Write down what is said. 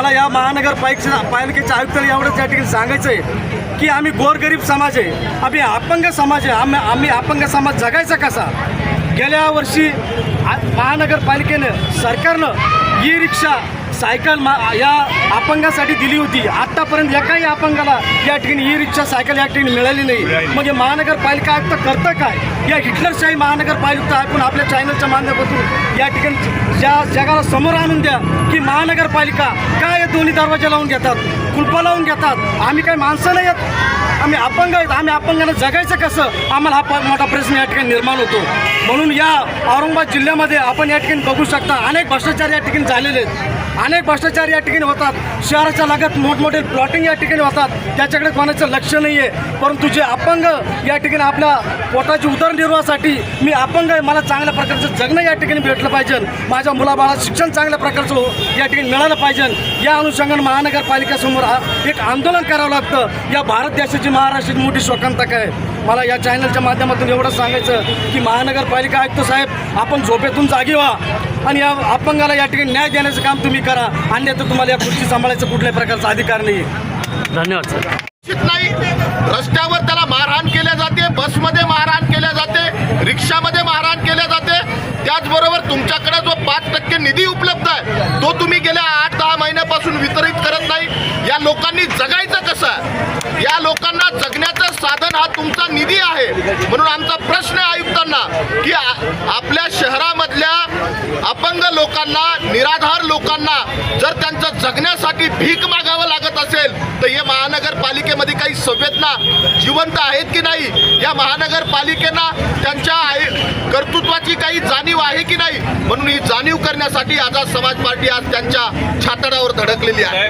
मला या महानगरपालिकेच्या आयुक्तांना एवढंच या ठिकाणी सांगायचं आहे की आम्ही गोरगरीब समाज आहे, आम्ही अपंग समाज आहे, आम्ही अपंग समाज जगायचा कसा? गेल्या वर्षी महानगरपालिकेनं सरकारनं ई रिक्षा सायकल या अपंगासाठी दिली होती. आत्तापर्यंत एकाही अपंगाला या ठिकाणी ई रिक्षा सायकल या ठिकाणी मिळाली नाही. मग हे महानगरपालिका आयुक्त करतं काय? या हिटलरशाही महानगरपालिका ऐकून आपल्या चॅनलच्या माध्यमातून या ठिकाणी ज्या जगाला समोर आणून द्या की महानगरपालिका काय या दोन्ही दरवाजे लावून घेतात, कुलपं लावून घेतात. आम्ही काय माणसं नाही आहेत, आम्ही अपंग आहेत. आम्ही अपंगानं जगायचं कसं? आम्हाला हा मोठा प्रश्न या ठिकाणी निर्माण होतो. म्हणून या औरंगाबाद जिल्ह्यामध्ये आपण या ठिकाणी बघू शकता अनेक भ्रष्टाचार या ठिकाणी झालेले आहेत. अनेक भ्रष्टाचार या ठिकाणी होतात. शहराच्या लगत मोठमोठे प्लॉटिंग या ठिकाणी होतात, त्याच्याकडे कोणाचं लक्ष नाही आहे. परंतु जे अपंग या ठिकाणी आपल्या पोटाची उदरनिर्वाहासाठी मी अपंग आहे, मला चांगल्या प्रकारचं जगणं या ठिकाणी भेटलं पाहिजे, माझ्या मुलाबाळाला शिक्षण चांगल्या प्रकारचं या ठिकाणी मिळालं पाहिजे. या अनुषंगाने महानगरपालिकेसमोर एक आंदोलन करावं लागतं. या भारत देशाची महाराष्ट्राची मोठी शोकांतिका आहे. मला या चॅनलच्या माध्यमातून एवढंच सांगायचं की महानगरपालिका आयुक्त साहेब, आपण झोपेतून जागी व्हा आणि या अपंगाला या ठिकाणी न्याय देण्याचं काम तुम्ही करा. अन्यथा तुम्हाला या खुर्ची सांभाळायचं कुठल्याही प्रकारचा अधिकार नाही. धन्यवाद सर. नाही, रस्त्यावर त्याला मारहाण केल्या जाते, बसमध्ये मारहाण केल्या जाते, रिक्षामध्ये मारहाण केल्या जाते. त्याचबरोबर तुमच्याकडे जो 5% निधी उपलब्ध आहे तो तुम्ही गेल्या 8-10 महिन्यापासून वितरित करत नाही. या लोकांनी जगायचं कसं? या लोकांना जगण्याचं साधन हा तुमचा निधी आहे. म्हणून आमचा प्रश्न आहे आयुक्तांना की आपल्या शहरामधल्या अपंग लोकांना, निराधार लोकांना जर त्यांचं जगण्यासाठी भीक मागावं लागत असेल तर हे महानगरपालिकेमध्ये काही संवेदना जिवंत आहेत की नाही? या महानगरपालिकेला त्यांच्या कर्तृत्वाची काही जाणीव आहे की नाही? म्हणून ही जाणीव करण्यासाठी आझाद समाज पार्टी आज त्यांच्या छातडावर धडकलेली आहे.